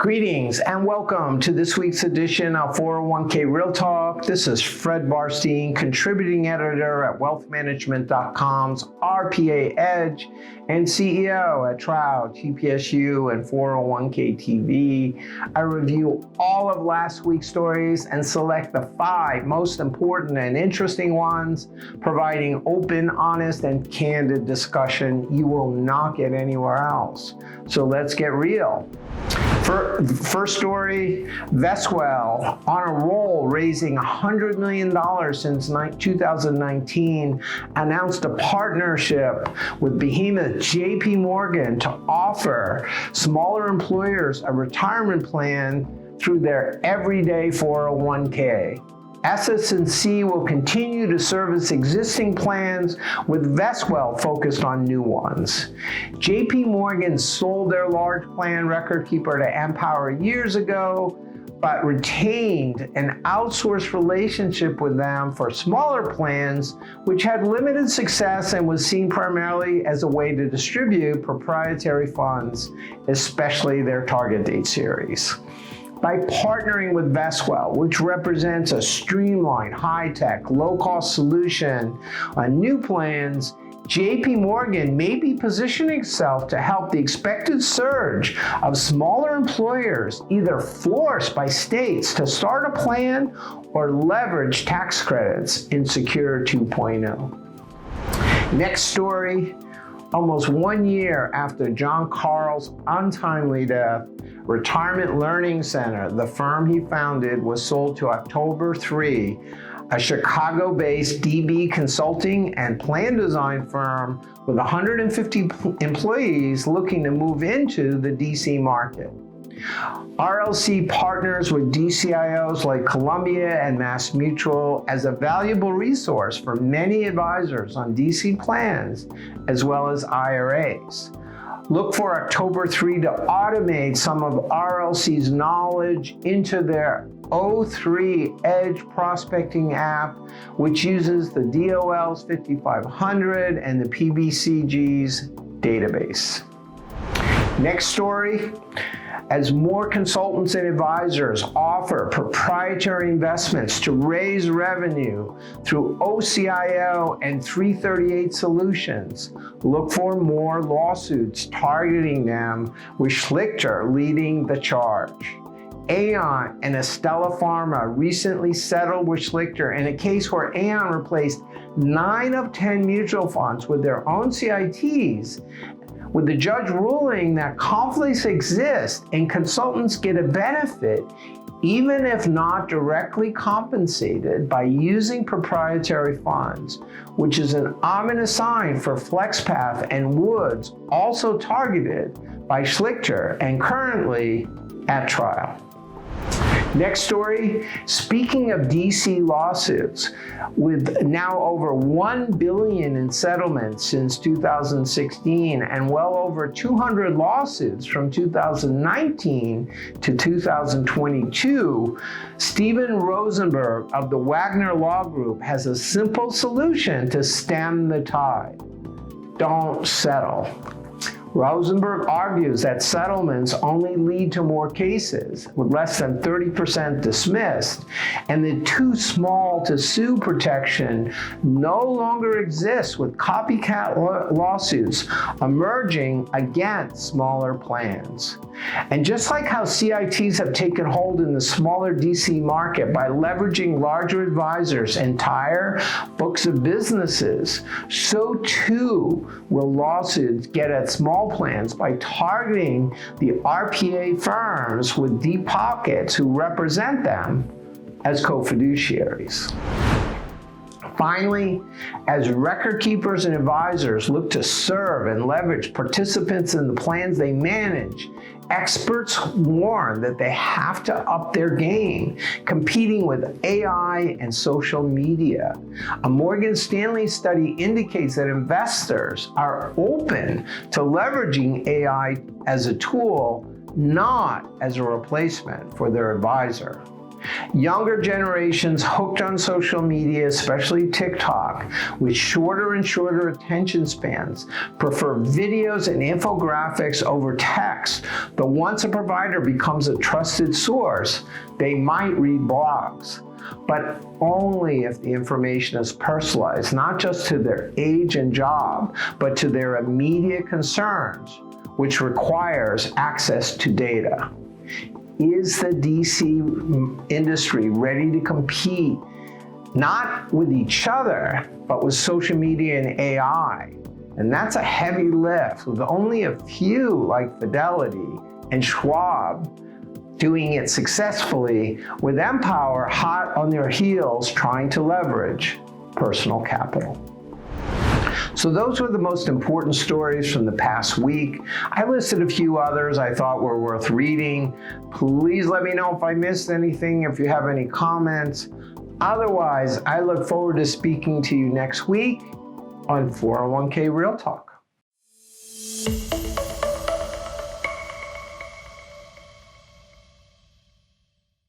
Greetings and welcome to this week's edition of 401k Real Talk. This is Fred Barstein, contributing editor at wealthmanagement.com's RPA Edge and CEO at Trout, TPSU, and 401k TV. I review all of last week's stories and select the 5 most important and interesting ones, providing open, honest, and candid discussion you will not get anywhere else. So let's get real. First story, Vestwell on a roll, raising $100 million since 2019, announced a partnership with behemoth JP Morgan to offer smaller employers a retirement plan through their everyday 401k. SS&C will continue to service existing plans, with Vestwell focused on new ones. JP Morgan sold their large plan record keeper to Empower years ago, but retained an outsourced relationship with them for smaller plans, which had limited success and was seen primarily as a way to distribute proprietary funds, especially their target date series. By partnering with Vestwell, which represents a streamlined, high-tech, low-cost solution on new plans, JP Morgan may be positioning itself to help the expected surge of smaller employers, either forced by states to start a plan or leverage tax credits in Secure 2.0. Next story. Almost 1 year after John Carl's untimely death, Retirement Learning Center, the firm he founded, was sold to October 3, a Chicago-based DB consulting and plan design firm with 150 employees looking to move into the DC market. RLC partners with DCIOs like Columbia and MassMutual as a valuable resource for many advisors on DC plans as well as IRAs. Look for October 3 to automate some of RLC's knowledge into their O3 Edge prospecting app, which uses the DOL's 5500 and the PBCG's database. Next story. As more consultants and advisors offer proprietary investments to raise revenue through OCIO and 338 solutions, look for more lawsuits targeting them, with Schlichter leading the charge. Aon and Estella Pharma recently settled with Schlichter in a case where Aon replaced 9 of 10 mutual funds with their own CITs, with the judge ruling that conflicts exist and consultants get a benefit even if not directly compensated by using proprietary funds, which is an ominous sign for FlexPath and Woods, also targeted by Schlichter and currently at trial. Next story, speaking of DC lawsuits, with now over $1 billion in settlements since 2016 and well over 200 lawsuits from 2019 to 2022, Steven Rosenberg of the Wagner Law Group has a simple solution to stem the tide. Don't settle. Rosenberg argues that settlements only lead to more cases, with less than 30% dismissed, and the too small to sue protection no longer exists, with copycat lawsuits emerging against smaller plans. And just like how CITs have taken hold in the smaller DC market by leveraging larger advisors' entire books of businesses, so too will lawsuits get at small plans by targeting the RPA firms with deep pockets who represent them as co-fiduciaries. Finally, as record keepers and advisors look to serve and leverage participants in the plans they manage, experts warn that they have to up their game, competing with AI and social media. A Morgan Stanley study indicates that investors are open to leveraging AI as a tool, not as a replacement for their advisor. Younger generations hooked on social media, especially TikTok, with shorter and shorter attention spans, prefer videos and infographics over text. But once a provider becomes a trusted source, they might read blogs, but only if the information is personalized, not just to their age and job, but to their immediate concerns, which requires access to data. Is the DC industry ready to compete, not with each other, but with social media and AI? And that's a heavy lift, with only a few like Fidelity and Schwab doing it successfully, with Empower hot on their heels trying to leverage personal capital. So those were the most important stories from the past week. I listed a few others I thought were worth reading. Please let me know if I missed anything, if you have any comments. Otherwise, I look forward to speaking to you next week on 401k Real Talk.